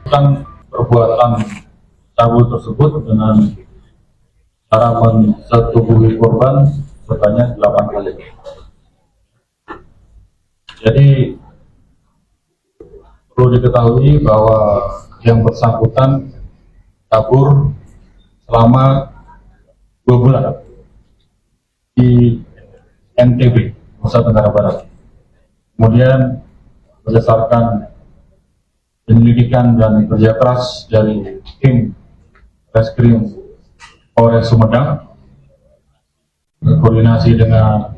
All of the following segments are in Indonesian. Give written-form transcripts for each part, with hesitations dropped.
melakukan perbuatan cabul tersebut dengan cara mensetubuhi korban sebanyak 8 kali. Jadi perlu diketahui bahwa yang bersangkutan kabur selama 2 bulan di NTB, Nusa Tenggara Barat. Kemudian berdasarkan penyelidikan dan kerja keras dari tim Reskrim Polres Sumedang, berkoordinasi dengan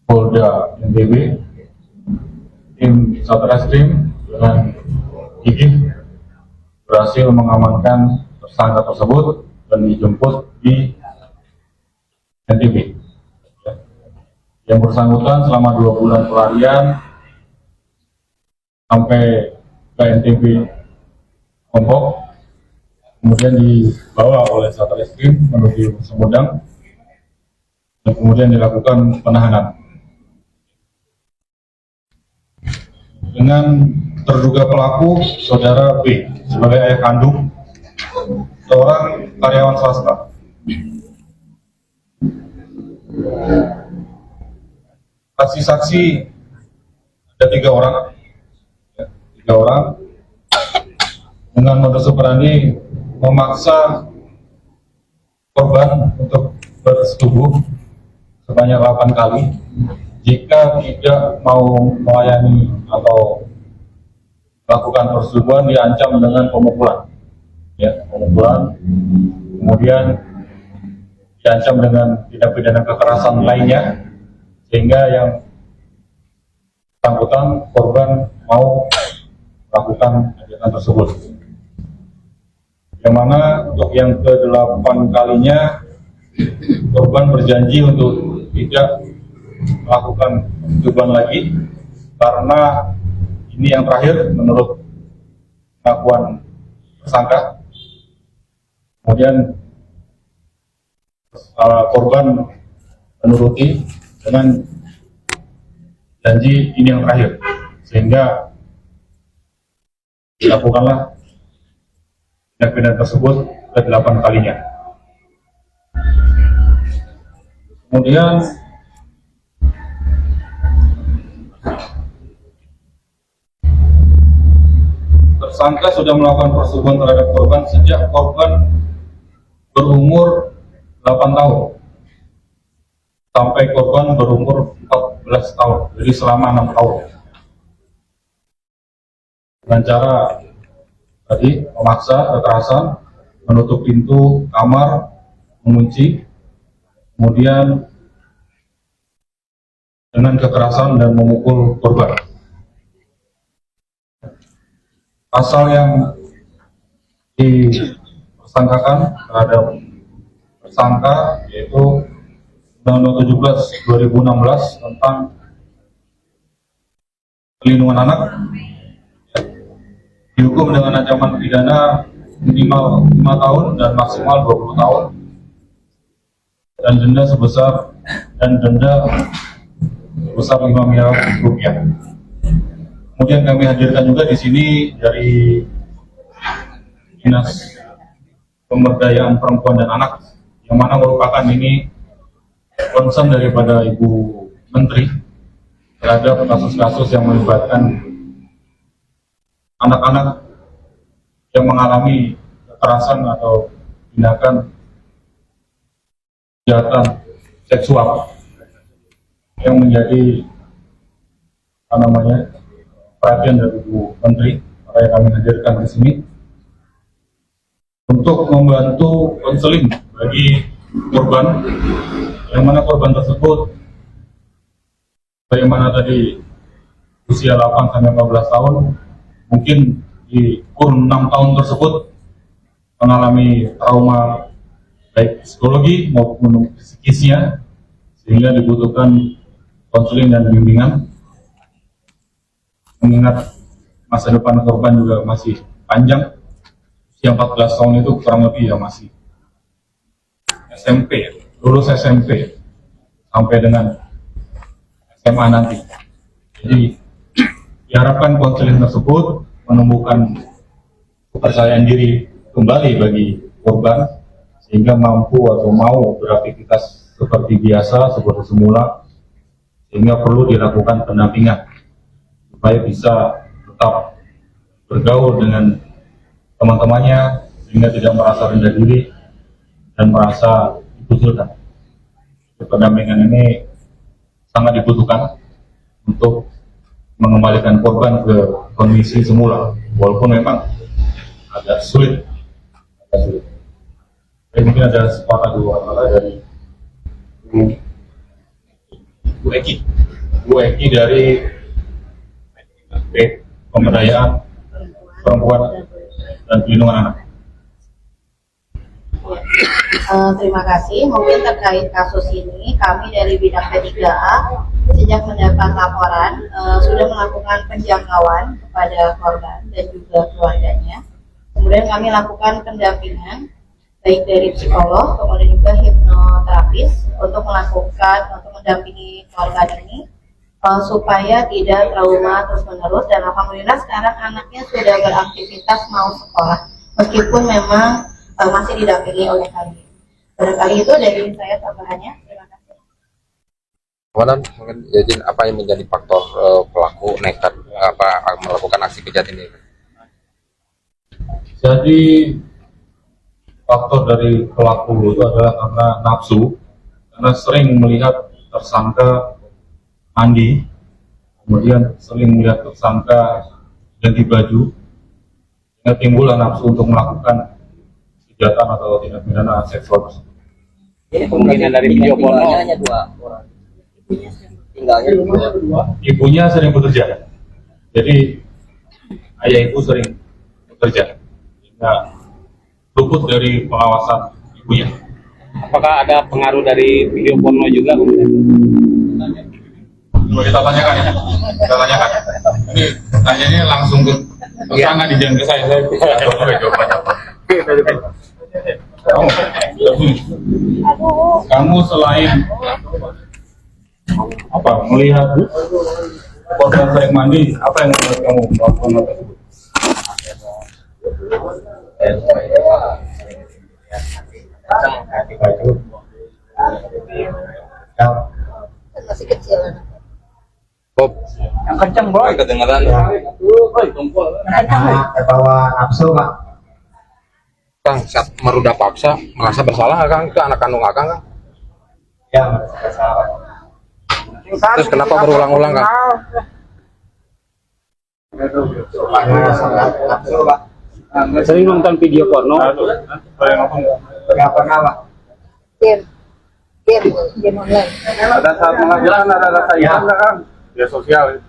Polda NTB, tim Satreskrim dengan gigih berhasil mengamankan tersangka tersebut dan dijemput di NTB. Yang bersangkutan selama 2 bulan pelarian sampai ke NTB Lombok, kemudian dibawa oleh Satreskrim menuju Sumedang dan kemudian dilakukan penahanan. Dengan terduga pelaku saudara B sebagai ayah kandung seorang karyawan swasta. Saksi-saksi ada 3 orang, dengan modus operandi memaksa korban untuk bersetubuh sebanyak 8 kali. Jika tidak mau melayani atau melakukan persetubuhan, diancam dengan pemukulan, pemukulan. Kemudian diancam dengan tindak pidana kekerasan lainnya, sehingga yang bersangkutan korban mau melakukan kegiatan tersebut. Yang mana untuk yang ke-8 kalinya korban berjanji untuk tidak melakukan persetubuhan lagi karena ini yang terakhir menurut pengakuan tersangka. Kemudian korban menuruti dengan janji ini yang terakhir, sehingga dilakukanlah tindak pidana tersebut ke-8 kalinya. Kemudian tersangka sudah melakukan persetubuhan terhadap korban sejak korban berumur 8 tahun sampai korban berumur 14 tahun, jadi selama 6 tahun. Dengan cara tadi memaksa, kekerasan, menutup pintu kamar, mengunci, kemudian dengan kekerasan dan memukul korban. Pasal yang dipersangkakan terhadap tersangka yaitu Undang-Undang 17 2016 tentang perlindungan anak, dihukum dengan ancaman pidana minimal 5 tahun dan maksimal 20 tahun dan denda sebesar 5 miliar rupiah. Kemudian kami hadirkan juga di sini dari Dinas Pemberdayaan Perempuan dan Anak, yang mana merupakan ini concern daripada Ibu Menteri terhadap kasus-kasus yang melibatkan anak-anak yang mengalami kekerasan atau tindakan kejahatan seksual yang menjadi perhatian dari Ibu Menteri, yang kami hadirkan di sini untuk membantu konseling bagi korban, yang mana korban tersebut bagaimana tadi usia 8 sampai 14 tahun, mungkin di kurun 6 tahun tersebut mengalami trauma baik psikologi maupun psikisnya, sehingga dibutuhkan konseling dan bimbingan. Mengingat masa depan korban juga masih panjang, usia 14 tahun itu kurang lebih masih SMP, lulus SMP sampai dengan SMA nanti. Jadi diharapkan konseling tersebut menumbuhkan kepercayaan diri kembali bagi korban sehingga mampu atau mau beraktivitas seperti biasa, seperti semula, sehingga perlu dilakukan pendampingan supaya bisa tetap bergaul dengan teman-temannya sehingga tidak merasa rendah diri dan merasa dikucilkan. Pendampingan ini sangat dibutuhkan untuk mengembalikan korban ke kondisi semula, walaupun memang agak sulit. Mungkin ada sepatah dua kata dari Bu Eki dari Pemberdayaan Perempuan dan Perlindungan Anak. Terima kasih. Mungkin terkait kasus ini, kami dari bidang P3A sejak mendapat laporan sudah melakukan penjangkauan kepada korban dan juga keluarganya. Kemudian kami lakukan pendampingan baik dari psikolog, kemudian juga hipnoterapis untuk mendampingi korban ini supaya tidak trauma terus-menerus. Dan alhamdulillah sekarang anaknya sudah beraktivitas mau sekolah meskipun memang masih didampingi oleh kami. Barangkali itu dari saya tambahannya. Terima kasih. Kemudian mungkin izin apa yang menjadi faktor pelaku nekat melakukan aksi kejahatan ini? Jadi faktor dari pelaku itu adalah karena nafsu, karena sering melihat tersangka mandi, kemudian sering melihat tersangka ganti baju, sehingga timbullah nafsu untuk melakukan kejahatan atau tindak pidana seksual tersebut. Kemungkinan dari video porno hanya 2 orang. Tinggalnya Ibunya sering bekerja, jadi ayah ibu sering bekerja, sehingga luput dari pengawasan ibunya. apakah ada pengaruh dari video porno juga kemudian? Coba kita tanyakan ya, kita tanyakan. Ini tanyanya langsung ke tersangka di jangan ke saya tidak tahu jawabannya apa. Kamu selain apa melihat korban sering mandi, apa yang membuat kamu melakukan hal tersebut? ganti baju. Masih kecil. Bob, Yang kenceng boy. kedengaran Bawa nafsu Pak. Kang saat merudah paksa merasa bersalah nggak Kang ke anak kandung Akang Kang? Ya, salah. Terus kenapa berulang-ulang Kang? Nafsu Pak. Sering nonton video porno? Enggak pernah Pak. Game online. Pada saat mengajar ada rasa hilang nggak kan? Dia sosial.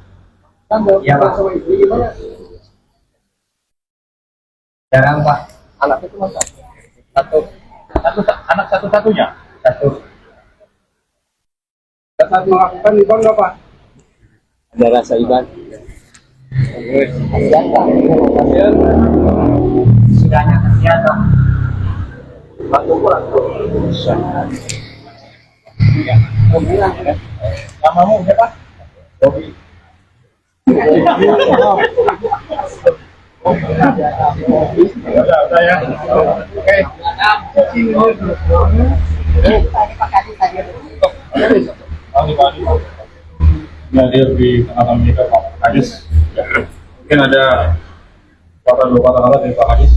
Iya Pak. Jarang Pak. Anaknya cuma satu anak satu-satunya. Satu. Pada saat melakukan iban nggak Pak? Ada rasa iban? Kasihan Pak. Sudahnya kasihan Pak. Namamu siapa? Bobi. Udah ya. Oke. Hadir di tengah-tengah kita Pak Kadis. Mungkin ada dua kata dari Pak Kadis.